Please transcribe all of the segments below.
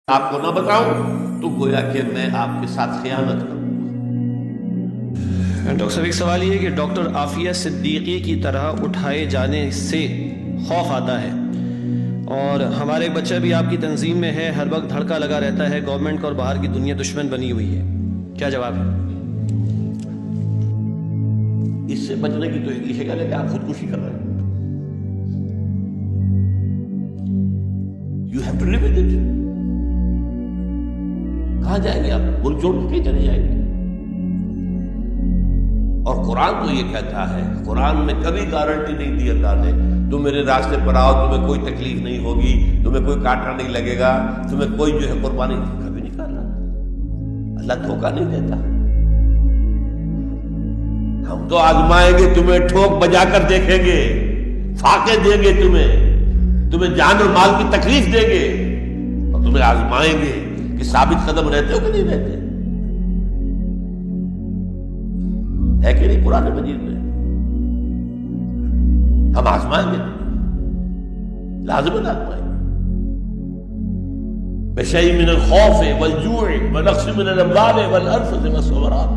آپ کو نہ بتاؤں تو گویا کہ میں آپ کے ساتھ خیانت کروں۔ ڈاکٹر صاحب ایک سوال یہ ہے کہ ڈاکٹر عافیہ صدیقی کی طرح اٹھائے جانے سے خوف آتا ہے، اور ہمارا ایک بچہ بھی آپ کی تنظیم میں ہے، ہر وقت دھڑکا لگا رہتا ہے، گورنمنٹ کا اور باہر کی دنیا دشمن بنی ہوئی ہے، کیا جواب ہے؟ اس سے بچنے کی تو ایک ہی شکل ہے کہ آپ خودکشی کر رہے ہیں۔ You have to live with it۔ کہاں جائیں گے آپ؟ ملک چھوڑ کے چلے جائیں گے؟ اور قرآن تو یہ کہتا ہے، قرآن میں کبھی گارنٹی نہیں دی اللہ نے، تم میرے راستے پر آؤ، تمہیں کوئی تکلیف نہیں ہوگی، تمہیں کوئی کانٹا نہیں لگے گا، تمہیں کوئی جو ہے قربانی کبھی نہیں کر رہا۔ اللہ دھوکہ نہیں دیتا۔ ہم تو آزمائیں گے، تمہیں ٹھوک بجا کر دیکھیں گے، فاقے دیں گے، تمہیں جان اور مال کی تکلیف دیں گے، اور تمہیں آزمائیں گے کہ ثابت قدم رہتے ہو کہ نہیں رہتے۔ ہے کہ نہیں قرآن مجید میں؟ ہم آزمائیں گے، لازماً آزمائیں گے۔ بشیء من الخوف والجوع ونقص من الاموال والانفس والثمرات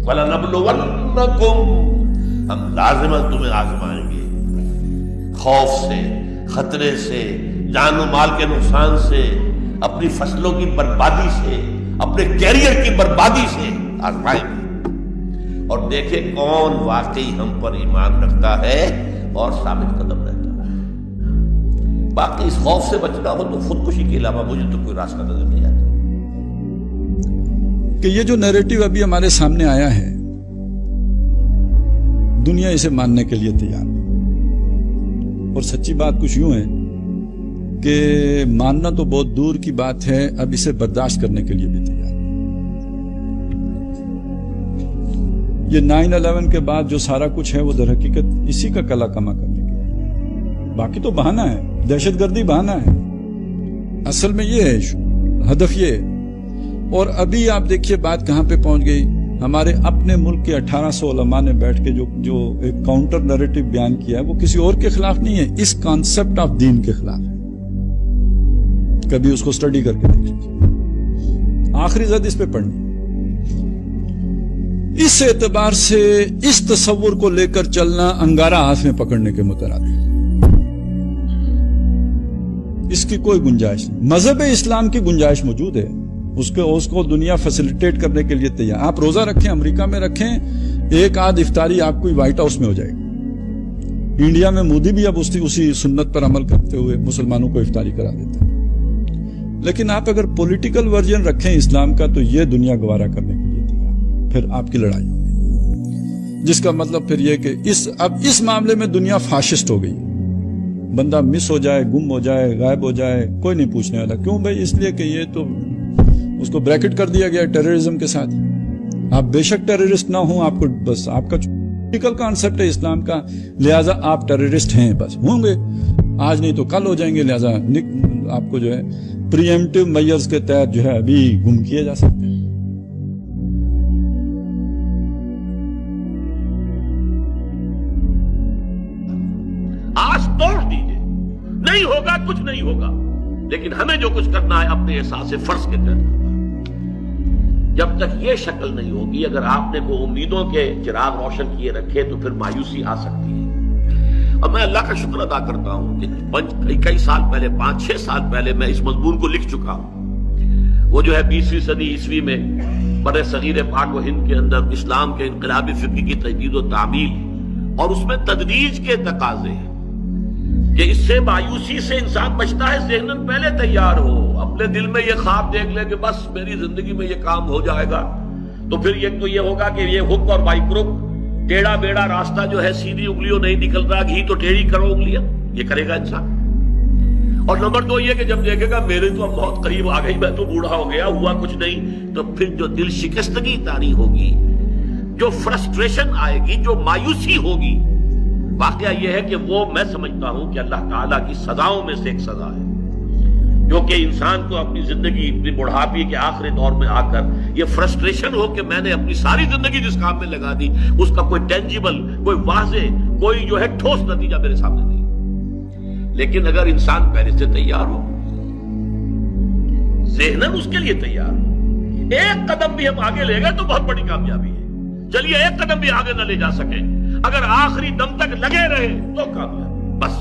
وَلَنَبْلُوَنَّكُمْ، ہم لازماً تمہیں آزمائیں گے، خوف سے، خطرے سے، جان و مال کے نقصان سے، اپنی فصلوں کی بربادی سے، اپنے کیریئر کی بربادی سے آزمائیں گے، اور دیکھیں کون واقعی ہم پر ایمان رکھتا ہے اور ثابت قدم رہتا ہے۔ باقی اس خوف سے بچنا ہو تو خودکشی کے علاوہ مجھے تو کوئی راستہ نظر نہیں آتا۔ کہ یہ جو نیریٹو ابھی ہمارے سامنے آیا ہے، دنیا اسے ماننے کے لیے تیار نہیں، اور سچی بات کچھ یوں ہے کہ ماننا تو بہت دور کی بات ہے، اب اسے برداشت کرنے کے لیے بھی تیار نہیں۔ یہ 9/11 کے بعد جو سارا کچھ ہے وہ در حقیقت اسی کا کلا کما کرنے کے لیے، باقی تو بہانہ ہے، دہشت گردی بہانہ ہے، اصل میں یہ ہے ایشو، ہدف یہ ہے۔ اور ابھی آپ دیکھیے بات کہاں پہ پہنچ گئی، ہمارے اپنے ملک کے 1800 علماء نے بیٹھ کے جو ایک کاؤنٹر نیریٹو بیان کیا ہے، وہ کسی اور کے خلاف نہیں ہے، اس کانسیپٹ آف دین کے خلاف ہے۔ کبھی اس کو اسٹڈی کر کے دیکھ لیجیے، آخری زد اس پہ پڑھنی۔ اس اعتبار سے اس تصور کو لے کر چلنا انگارہ ہاتھ میں پکڑنے کے مترادف ہے، اس کی کوئی گنجائش نہیں۔ مذہب اسلام کی گنجائش موجود ہے، اس کو دنیا فیسیلیٹیٹ کرنے کے لیے تیار۔ آپ روزہ رکھیں، امریکہ میں رکھیں، ایک آدھ افطاری آپ کو وائٹ ہاؤس میں ہو جائے گی۔ انڈیا میں مودی بھی اب اسی سنت پر عمل کرتے ہوئے مسلمانوں کو افطاری کرا دیتے ہیں۔ لیکن آپ اگر پولیٹیکل ورژن رکھیں اسلام کا تو یہ دنیا گوارا کرنے کے لیے تیار، پھر آپ کی لڑائی ہوگی، جس کا مطلب پھر یہ کہ اب اس معاملے میں دنیا فاشسٹ ہو گئی، بندہ مس ہو جائے، گم ہو جائے، غائب ہو جائے، کوئی نہیں پوچھنے والا۔ کیوں بھائی؟ اس لیے کہ یہ تو اس کو بریکٹ کر دیا گیا ٹیررزم کے ساتھ۔ آپ بے شک ٹیررسٹ نہ ہوں، آپ کو بس آپ کا پولیٹیکل کانسیپٹ ہے اسلام کا، لہٰذا آپ ٹیررسٹ ہیں، بس ہوں گے، آج نہیں تو کل ہو جائیں گے، لہٰذا آپ کو جو ہے پری ایمپٹیو میئرز کے تحت جو ہے ابھی گم کیے جا سکتے ہیں۔ آس توڑ دیجیے، نہیں ہوگا، کچھ نہیں ہوگا، لیکن ہمیں جو کچھ کرنا ہے اپنے احساس فرض کے تحت۔ جب تک یہ شکل نہیں ہوگی، اگر آپ نے کوئی امیدوں کے چراغ روشن کیے رکھے تو پھر مایوسی آ سکتی ہے۔ اور میں اللہ کا شکر ادا کرتا ہوں کہ کئی سال پہلے، 5-6 سال پہلے میں اس مضمون کو لکھ چکا ہوں۔ وہ جو ہے 20ویں صدی عیسوی میں بر صغیر پاک و ہند کے اندر اسلام کے انقلابی فکر کی تجدید و تعمیل، اور اس میں تدریج کے تقاضے ہیں کہ اس سے مایوسی سے انسان بچتا ہے، ذہناً پہلے تیار ہو، اپنے دل میں یہ خواب دیکھ لے کہ بس میری زندگی میں یہ کام ہو جائے گا، تو پھر یہ ہوگا کہ یہ ہک اور بائی کروک، ٹیڑھا بیڑا راستہ جو ہے سیدھی انگلیوں نہیں نکل رہا، گھی تو ٹیڑھی کرو انگلیاں، یہ کرے گا انسان۔ اور نمبر 2 یہ کہ جب دیکھے گا میرے تو اب بہت قریب آ گئی، میں تو بوڑھا ہو گیا، ہوا کچھ نہیں، تو پھر جو دل شکستگی طاری ہوگی، جو فرسٹریشن آئے گی، جو مایوسی ہوگی، واقعہ یہ ہے کہ وہ میں سمجھتا ہوں کہ اللہ تعالیٰ کی سزاؤں میں سے ایک سزا ہے، جو کہ انسان کو اپنی زندگی، اپنی بڑھاپی کے آخری دور میں آ کر یہ فرسٹریشن ہو کہ میں نے اپنی ساری زندگی جس کام میں لگا دی، اس کا کوئی ٹینجیبل، کوئی واضح، کوئی جو ہے ٹھوس نتیجہ میرے سامنے نہیں۔ لیکن اگر انسان پہلے سے تیار ہو، ذہناً اس کے لیے تیار ہو. ایک قدم بھی ہم آگے لے گئے تو بہت بڑی کامیابی ہے. چلیے ایک قدم بھی آگے نہ لے جا سکے، اگر آخری دم تک لگے رہے تو کامیابی بس.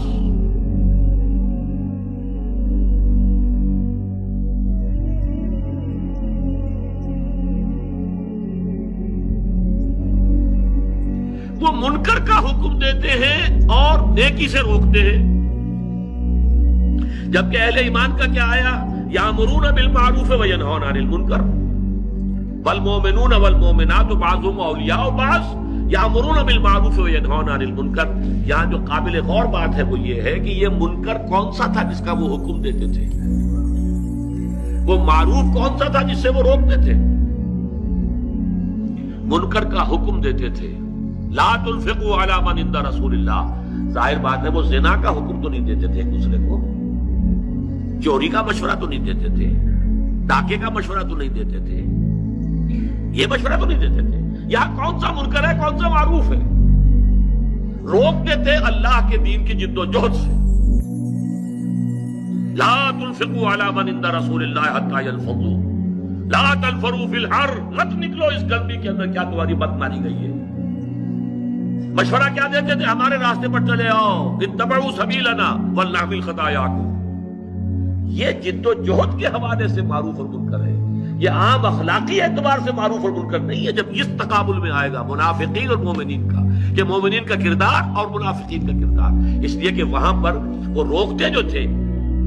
وہ منکر کا حکم دیتے ہیں اور نیکی سے روکتے ہیں، جبکہ اہل ایمان کا کیا آیا؟ یامرون بالمعروف وینہون عن المنکر والمؤمنون والمؤمنات بعضهم اولیاء بعض یامرون بالمعروف وینہون عن المنکر. یہاں جو قابل غور بات ہے وہ یہ ہے کہ یہ منکر کون سا تھا جس کا وہ حکم دیتے تھے؟ وہ معروف کون سا تھا جس سے وہ روکتے تھے؟ منکر کا حکم دیتے تھے. لا تنفقوا علی من عند رسول اللہ. ظاہر بات ہے وہ زنا کا حکم تو نہیں دیتے تھے ایک دوسرے کو، چوری کا مشورہ تو نہیں دیتے تھے، ڈاکے کا مشورہ تو نہیں دیتے تھے، یہ مشورہ تو نہیں دیتے تھے. یہاں کون سا منکر ہے، کون سا معروف ہے؟ روکتے تھے اللہ کے دین کی جد و جہد سے. لا تنفقوا علی من عند رسول اللہ حتی ينفضوا لا تنفروا فی الحر. مت نکلو اس گرمی کے اندر، کیا تمہاری بت ماری گئی ہے؟ مشورہ کیا دیتے تھے؟ ہمارے راستے پر چلے آؤ، اتبعوا سبیلنا ولنحمل خطایاکم. یہ جد و جہد کے حوالے سے معروف اور منکر ہے، یہ عام اخلاقی اعتبار سے معروف اور منکر نہیں ہے. جب اس تقابل میں آئے گا منافقین اور مومنین کا، کہ مومنین کا کردار اور منافقین کا کردار، اس لیے کہ وہاں پر وہ روکتے جو تھے،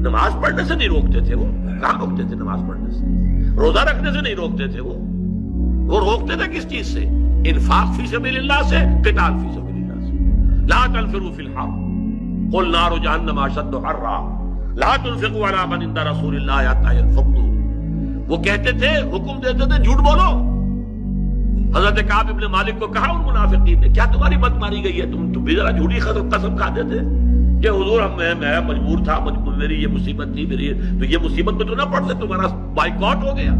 نماز پڑھنے سے نہیں روکتے تھے. وہ کہاں روکتے تھے؟ نماز پڑھنے سے، روزہ رکھنے سے نہیں روکتے تھے. وہ روکتے تھے کس چیز سے؟ انفاق فی سبیل اللہ سے، قتال فی سبیل اللہ سے. لا تنفروا فی الحر قل نار جہنم اشد حرا لا تنفقوا علی من عند رسول اللہ حتی ينفضوا. وہ کہتے تھے، حکم دیتے تھے جھوٹ بولو. حضرت کعب ابن مالک کو کہا ان منافقین نے، کیا تمہاری بت ماری گئی ہے؟ تم بھی ذرا جھوٹی قسم کھاتے تھے کہ حضور میں مجبور تھا، میری یہ مصیبت تھی، میری تو یہ مصیبت میں تو نہ پڑتے، تمہارا بائیکاٹ ہو گیا،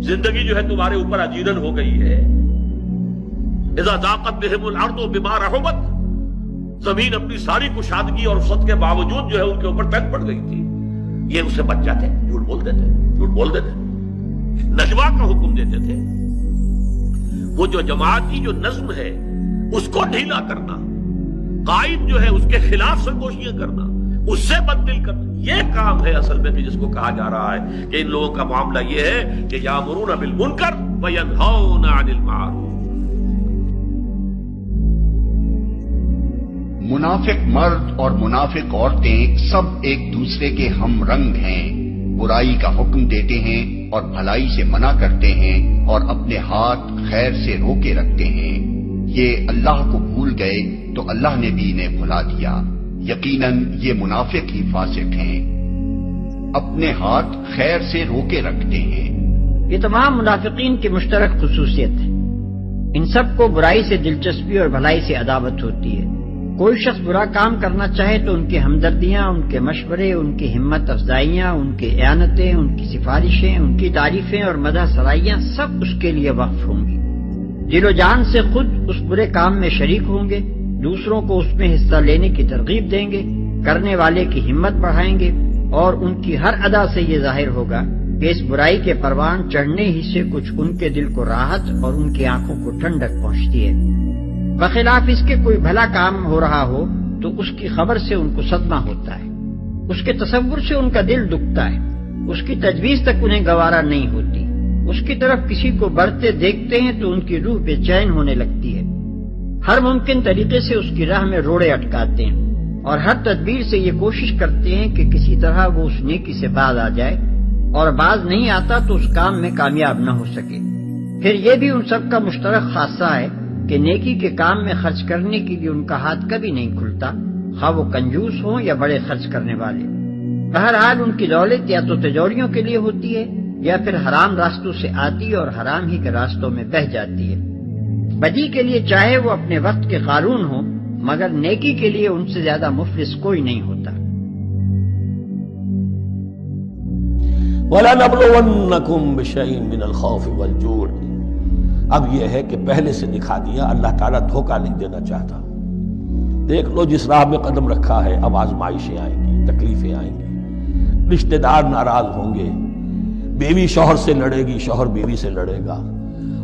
زندگی جو ہے تمہارے اوپر اجیرن ہو گئی ہے. اذا ضاقت بهم الارض بما رحبت. زمین اپنی ساری کشادگی اور وسعت کے باوجود جو ہے ان کے اوپر تنگ پڑ گئی تھی. یہ اس سے بچ جاتے، جھوٹ بولتے تھے، جھوٹ بولتے تھے. نجوا کا حکم دیتے تھے. وہ جو جماعتی جو نظم ہے اس کو ڈھیلا کرنا، قائد جو ہے اس کے خلاف سرگوشیاں کرنا، اس سے بددل کرنا، یہ کام ہے اصل میں کہ جس کو کہا جا رہا ہے کہ ان لوگوں کا معاملہ یہ ہے کہ یامرون بالمنکر وینہون عن المعروف. منافق مرد اور منافق عورتیں سب ایک دوسرے کے ہم رنگ ہیں. برائی کا حکم دیتے ہیں اور بھلائی سے منع کرتے ہیں اور اپنے ہاتھ خیر سے روکے رکھتے ہیں. یہ اللہ کو بھول گئے تو اللہ نے بھی انہیں بھلا دیا. یقیناً یہ منافق ہی فاسق ہیں. اپنے ہاتھ خیر سے روکے رکھتے ہیں. یہ تمام منافقین کی مشترک خصوصیت ہے. ان سب کو برائی سے دلچسپی اور بھلائی سے عداوت ہوتی ہے. کوئی شخص برا کام کرنا چاہے تو ان کی ہمدردیاں، ان کے مشورے، ان کی ہمت افزائیاں، ان کی اعانتیں، ان کی سفارشیں، ان کی تعریفیں اور مدح سرائیاں سب اس کے لیے وقف ہوں گی. دل و جان سے خود اس برے کام میں شریک ہوں گے، دوسروں کو اس میں حصہ لینے کی ترغیب دیں گے، کرنے والے کی ہمت بڑھائیں گے، اور ان کی ہر ادا سے یہ ظاہر ہوگا کہ اس برائی کے پروان چڑھنے ہی سے کچھ ان کے دل کو راحت اور ان کی آنکھوں کو ٹھنڈک پہنچتی ہے. بخلاف اس کے کوئی بھلا کام ہو رہا ہو تو اس کی خبر سے ان کو صدمہ ہوتا ہے، اس کے تصور سے ان کا دل دکھتا ہے، اس کی تجویز تک انہیں گوارا نہیں ہوتی. اس کی طرف کسی کو بڑھتے دیکھتے ہیں تو ان کی روح بے چین ہونے لگتی ہے. ہر ممکن طریقے سے اس کی راہ میں روڑے اٹکاتے ہیں اور ہر تدبیر سے یہ کوشش کرتے ہیں کہ کسی طرح وہ اس نیکی سے باز آ جائے، اور باز نہیں آتا تو اس کام میں کامیاب نہ ہو سکے. پھر یہ بھی ان سب کا مشترک خاصہ ہے کہ نیکی کے کام میں خرچ کرنے کے لیے ان کا ہاتھ کبھی نہیں کھلتا، خواہ وہ کنجوس ہوں یا بڑے خرچ کرنے والے. بہرحال ان کی دولت یا تو تجوریوں کے لیے ہوتی ہے یا پھر حرام راستوں سے آتی اور حرام ہی کے راستوں میں بہہ جاتی ہے. بدی کے لیے چاہے وہ اپنے وقت کے قارون ہوں، مگر نیکی کے لیے ان سے زیادہ مفلس کوئی نہیں ہوتا. وَلَنَبْلُوَنَّكُمْ بِشَيْءٍ مِّنَ الْخَوْفِ وَالْجُوعِ. اب یہ ہے کہ پہلے سے دکھا دیا، اللہ تعالیٰ دھوکہ نہیں دینا چاہتا. دیکھ لو جس راہ میں قدم رکھا ہے، اب آزمائشیں آئیں گی، تکلیفیں آئیں گی، رشتہ دار ناراض ہوں گے، بیوی شوہر سے لڑے گی، شوہر بیوی سے لڑے گا،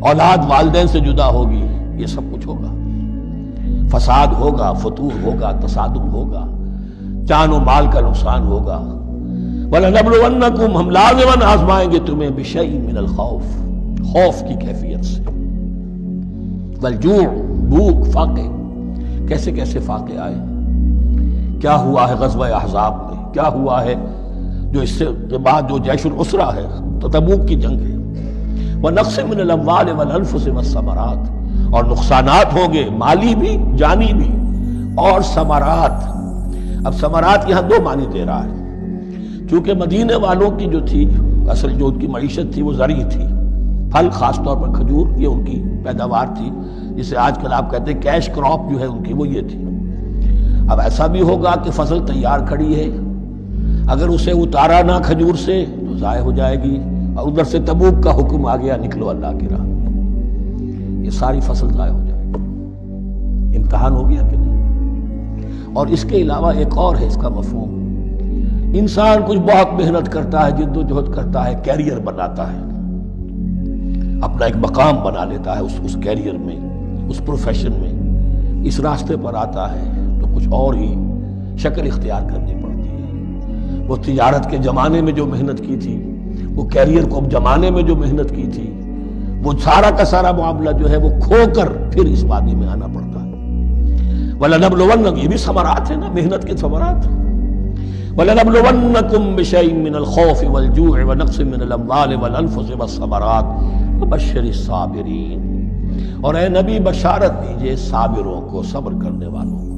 اولاد والدین سے جدا ہوگی، یہ سب کچھ ہوگا، فساد ہوگا، فتور ہوگا، تصادم ہوگا، جان و مال کا نقصان ہوگا۔ وَلَنَبْلُوَنَّكُمْ، ہم لازماً آزمائیں گے تمہیں بِشَيْءٍ مِّنَ الْخَوْفِ، خوف کی کیفیت سے، وَالْجُوعِ، بھوک، فاقے، کیسے کیسے فاقے آئے، کیا ہوا ہے غزوہ احزاب میں، کیا ہوا ہے جو اس سے بعد جو جیش العسرہ ہے، تو تبوک کی جنگ ہے، وَنَقْصٍ مِّنَ الْأَمْوَالِ وَالْأَنفُسِ وَالثَّمَرَاتِ، اور نقصانات ہوں گے مالی بھی جانی بھی، اور ثمرات۔ اب ثمرات یہاں دو معنی دے رہا ہے، چونکہ مدینے والوں کی جو تھی اصل جو ان کی معیشت تھی وہ زرعی تھی، پھل، خاص طور پر کھجور، یہ ان کی پیداوار تھی، جسے آج کل آپ کہتے ہیں کیش کراپ جو ہے ان کی، وہ یہ تھی۔ اب ایسا بھی ہوگا کہ فصل تیار کھڑی ہے، اگر اسے اتارا نہ کھجور سے تو ضائع ہو جائے گی، اور ادھر سے تبوک کا حکم آ گیا، نکلو اللہ کی راہ، یہ ساری فصل ضائع ہو جائے گی۔ امتحان ہو گیا کہ نہیں؟ اور اس کے علاوہ ایک اور ہے اس کا مفہوم، انسان کچھ بہت محنت کرتا ہے، جد و جہد کرتا ہے، کیریئر بناتا ہے، اپنا ایک مقام بنا لیتا ہے اس کیریئر میں، اس پروفیشن میں، اس راستے پر آتا ہے تو کچھ اور ہی شکل اختیار کرنی پڑتی ہے۔ وہ تجارت کے زمانے میں جو محنت کی تھی، وہ کیریئر کو جمانے میں جو محنت کی تھی، وہ سارا کا سارا معاملہ جو ہے وہ کھو کر پھر اس وادی میں آنا پڑتا ہے۔ وَلَنَبْلُوَنَّكُمْ، یہ بھی ثمرات ہیں نا، محنت کے ثمرات۔ وَلَنَبْلُوَنَّكُمْ بِشَيْءٍ مِّنَ الْخَوْفِ وَالْجُوعِ وَنَقْصٍ مِّنَ الْأَمْوَالِ وَالْأَنفُسِ وَالثَّمَرَاتِ وَبَشِّرِ الصَّابِرِينَ، اور اے نبی بشارت دیجئے صابروں کو، صبر کرنے والوں کو۔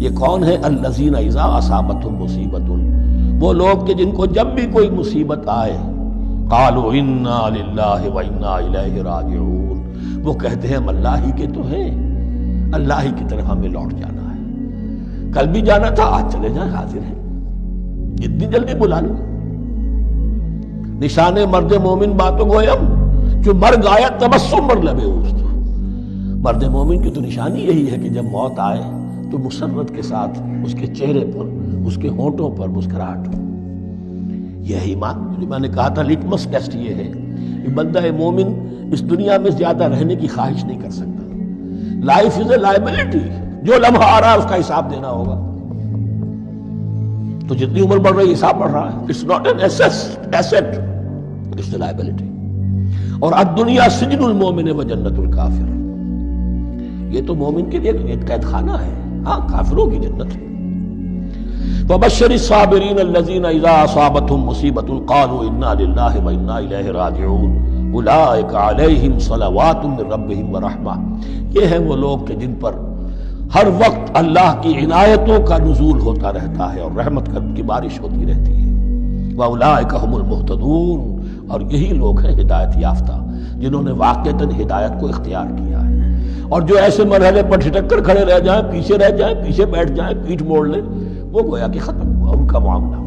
یہ کون ہے؟ الَّذِينَ إِذَا أَصَابَتْهُم مُّصِيبَةٌ، وہ لوگ کہ جن کو جب بھی کوئی مصیبت آئے، قَالُوا إِنَّا لِلَّهِ وَإِنَّا إِلَيْهِ رَاجِعُونَ، وہ کہتے ہیں ہم اللہ ہی کے تو ہیں، اللہ ہی کی طرف ہمیں لوٹ جانا ہے، کل بھی جانا تھا، آج چلے جائیں، حاضر ہیں، جتنی جلدی بلا لیں۔ نشان مرد مومن باتوں گویم، جو مرگ آیا تبسم مر لبے اوست، مرد مومن کی تو نشانی یہی ہے کہ جب موت آئے تو مسرت کے ساتھ اس کے چہرے پر، اس کے ہونٹوں پر مسکراہٹ ہو۔ یہ ایمان، جو میں نے کہا تھا لٹمس ٹیسٹ یہ ہے کہ بندہ مومن اس دنیا میں زیادہ رہنے کی خواہش نہیں کر سکتا۔ لائف از اے لائبلٹی، جو لمحہ آ رہا ہے اس کا حساب دینا ہوگا، تو جتنی عمر بڑھ رہی حساب بڑھ رہا ہے۔ It's not an asset, it's a liability. اور الدنیا سجن المومن و جنت الکافر، یہ تو مومن کے لیے ایک قید خانہ ہے، ہاں کافروں کی جنت ہے۔ وَبَشِّرِ الصَّابِرِينَ الَّذِينَ إِذَا أَصَابَتْهُم مُّصِيبَةٌ قَالُوا إِنَّا لِلَّهِ وَإِنَّا إِلَيْهِ رَاجِعُونَ أُولَٰئِكَ عَلَيْهِمْ صَلَوَاتٌ مِّن رَّبِّهِمْ وَرَحْمَةٌ، یہ ہیں وہ لوگ کہ جن پر ہر وقت اللہ کی عنایتوں کا نزول ہوتا رہتا ہے اور رحمت کی بارش ہوتی رہتی ہے۔ وَأُولَٰئِكَ هُمُ الْمُهْتَدُونَ، اور یہی لوگ ہیں ہدایت یافتہ، جنہوں نے واقعتاً ہدایت کو اختیار کیا ہے۔ اور جو ایسے مرحلے پر ٹھٹک کر کھڑے رہ جائیں، پیچھے رہ جائیں، پیچھے بیٹھ جائیں، پیٹھ موڑ لیں، وہ گویا کہ ختم ہوا ان کا معاملہ۔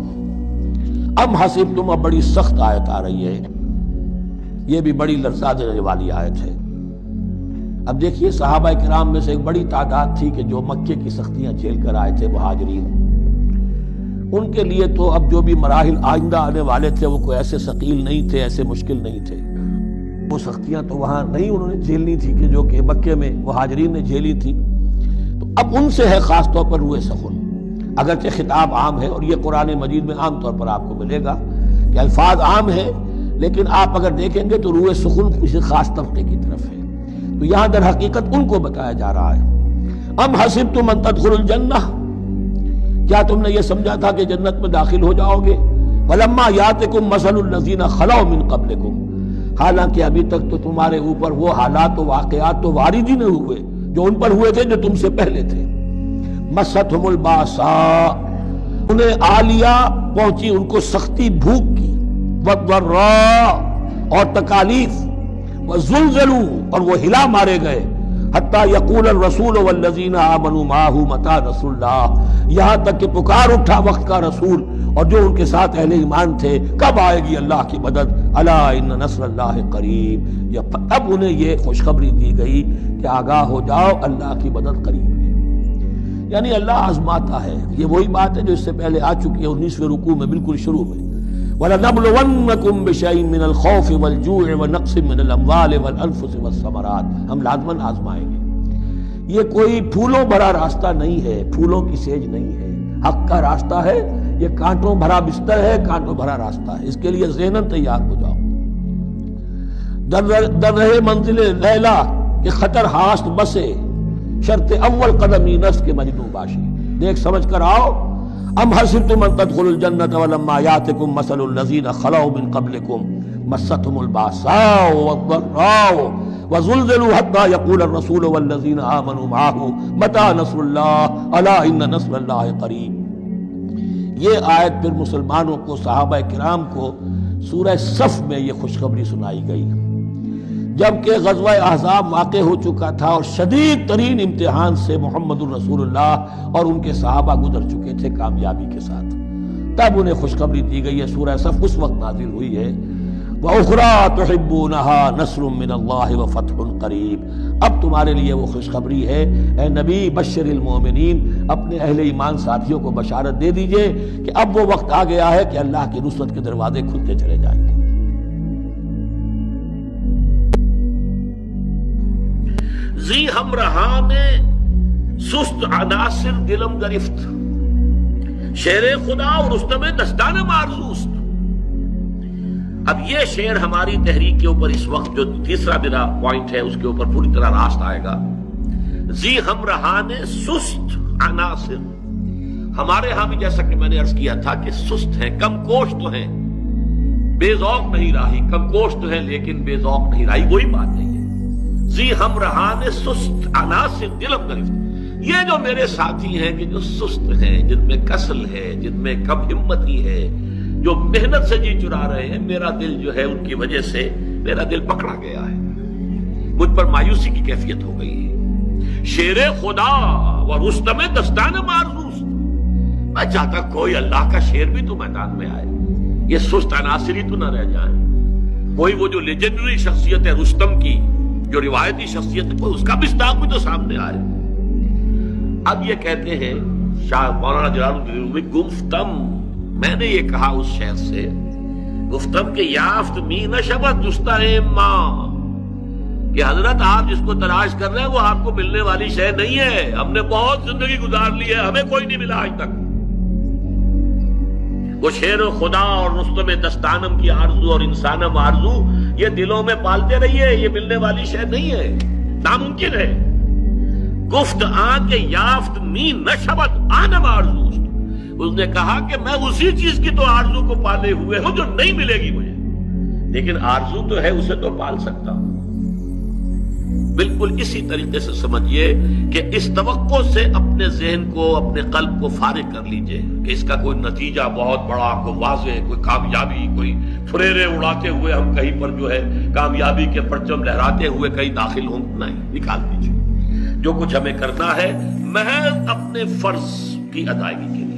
ام حسبتم، اب بڑی سخت آیت آ رہی ہے، یہ بھی بڑی لرزا دینے والی آیت ہے۔ اب دیکھیے صحابہ کرام میں سے ایک بڑی تعداد تھی کہ جو مکے کی سختیاں جھیل کر آئے تھے، مہاجرین، ان کے لیے تو اب جو بھی مراحل آئندہ آنے والے تھے وہ کوئی ایسے ثقیل نہیں تھے، ایسے مشکل نہیں تھے۔ وہ سختیاں تو وہاں نہیں انہوں نے جھیلنی تھی کہ جو کہ مکے میں مہاجرین نے جھیلی تھی، تو اب ان سے ہے خاص طور پر روئے سخن۔ اگرچہ خطاب عام ہے، اور یہ قرآن مجید میں عام طور پر آپ کو ملے گا کہ الفاظ عام ہیں، لیکن آپ اگر دیکھیں گے تو روئے سخن کسی خاص طبقے کی طرف ہے، تو یہاں در حقیقت ان کو بتایا جا رہا ہے۔ ام حسبتم ان تدخلوا الجنہ، کیا تم نے یہ سمجھا تھا کہ جنت میں داخل ہو جاؤ گے؟ ولما یاتکم مثل الذین خلوا من قبلکم، حالانکہ ابھی تک تو تمہارے اوپر وہ حالات و واقعات تو وارد ہی نہیں ہوئے جو ان پر ہوئے تھے جو تم سے پہلے تھے۔ مستہم الباساء، انہیں آ لیا، پہنچی ان کو سختی بھوک کی، والضراء، اور تکالیف، وزلزلوا، اور وہ ہلا مارے گئے، حتی یقول الرسول والذین آمنوا معہ متی نصر اللہ، یہاں تک کہ پکار اٹھا وقت کا رسول اور جو ان کے ساتھ اہل ایمان تھے، کب آئے گی اللہ کی مدد؟ الا ان نصر اللہ قریب، اب انہیں یہ خوشخبری دی گئی کہ آگاہ ہو جاؤ، اللہ کی مدد قریب ہے۔ یعنی اللہ آزماتا ہے، یہ وہی بات ہے جو اس سے پہلے آ چکی ہے 19ویں رکوع میں بالکل شروع میں۔ وَلَنَبْلُوَنَّكُمْ بِشَيْءٍ مِّنَ الْخَوْفِ وَالْجُوعِ وَنَقْصٍ مِّنَ الْأَمْوَالِ وَالْأَنفُسِ وَالثَّمَرَاتِ، ہم لازماً آزمائیں گے۔ یہ کوئی پھولوں بھرا راستہ نہیں ہے، پھولوں کی سیج نہیں ہے، حق کا راستہ ہے، یہ کانٹوں بھرا بستر ہے، کانٹوں بھرا راستہ ہے، اس کے لیے ذہناً تیار ہو جاؤ۔ در رہے منزل لیلا کہ خطر ہاست بسے، شرط اول قدمی نس کے مجنوں باشی، دیکھ سمجھ کر آؤ۔ ام حسبتم ان تدخلوا الجنة ولما يأتكم مثل الذين خلوا من قبلكم مستهم البأساء والضراء وزلزلوا حتى يقول الرسول والذين آمنوا معه متى نصر الله ألا إن نصر الله قريب۔ یہ آیت پھر مسلمانوں کو، صحابہ کرام کو سورہ صف میں یہ خوشخبری سنائی گئی جبکہ غزوہ احزاب واقع ہو چکا تھا اور شدید ترین امتحان سے محمد الرسول اللہ اور ان کے صحابہ گزر چکے تھے کامیابی کے ساتھ، تب انہیں خوشخبری دی گئی ہے۔ سورہ صف اس وقت نازل ہوئی ہے، وَأُخْرَىٰ تُحِبُّونَهَا نَصْرٌ مِّنَ اللَّهِ وَفَتْحٌ قَرِيبٌ۔ اب تمہارے لیے وہ خوشخبری ہے، اے نبی بشر المؤمنین، اپنے اہل ایمان ساتھیوں کو بشارت دے دیجئے کہ اب وہ وقت آ گیا ہے کہ اللہ کی نصرت کے دروازے کھلتے چلے جائیں گے۔ زی ہمراہ میں سست عناصر دلم گرفت، شعر خدا اور رستم دستان مارزوست۔ اب یہ شعر ہماری تحریک کے اوپر اس وقت جو تیسرا میرا پوائنٹ ہے اس کے اوپر پوری طرح راست آئے گا۔ زی ہمراہ نے سست عناصر، ہمارے ہاں بھی جیسا کہ میں نے عرض کیا تھا کہ سست ہیں، کم کوش تو ہیں، بے ذوق نہیں راہی، کم کوش تو ہیں لیکن بے ذوق نہیں راہی، وہی بات ہے۔ زی ہمراہان سست عناصر دلم گرفت، یہ جو میرے ساتھی ہیں کہ جو سست ہیں، جن میں کسل ہے، جن میں کم ہمتی ہے، جو محنت سے جی چرا رہے ہیں، میرا دل جو ہے ان کی وجہ سے میرا دل پکڑا گیا ہے، مجھ پر مایوسی کی کیفیت ہو گئی ہے۔ شیر خدا و رستم دستان مارزوست، میں چاہتا کوئی اللہ کا شیر بھی تو میدان میں آئے، یہ سست عناصر ہی تو نہ رہ جائیں، کوئی وہ جو لیجنڈری شخصیت ہے رستم کی، جو روایتی شخصیت ہے، کوئی اس کا مصداق بھی تو سامنے آئے۔ اب یہ کہتے ہیں شاہ مولانا جلال الدین رومی، گفتم، میں نے یہ کہا اس شعر سے، گفتم کہ یافت می نشبت دستہ ماں، کہ حضرت آپ جس کو تلاش کر رہے ہیں وہ آپ کو ملنے والی شے نہیں ہے، ہم نے بہت زندگی گزار لی ہے، ہمیں کوئی نہیں ملا آج تک۔ وہ شیر خدا اور رستم دستانم کی آرزو اور انسانم آرزو یہ دلوں میں پالتے رہیے، یہ ملنے والی شے نہیں ہے، ناممکن ہے۔ گفت آن کے یافت می نشبت آنم آرزوست، اس نے کہا کہ میں اسی چیز کی تو آرزو کو پالے ہوئے ہوں جو نہیں ملے گی مجھے، لیکن آرزو تو ہے، اسے تو پال سکتا ہوں۔ بالکل اسی طریقے سے سمجھیے کہ اس توقع سے اپنے ذہن کو، اپنے قلب کو فارغ کر لیجئے کہ اس کا کوئی نتیجہ بہت بڑا، کوئی واضح، کوئی کامیابی، کوئی پھریرے اڑاتے ہوئے ہم کہیں پر جو ہے کامیابی کے پرچم لہراتے ہوئے کہیں داخل ہوں، نہیں، نکال دیجئے۔ جو کچھ ہمیں کرنا ہے محض اپنے فرض کی ادائیگی کے لیے۔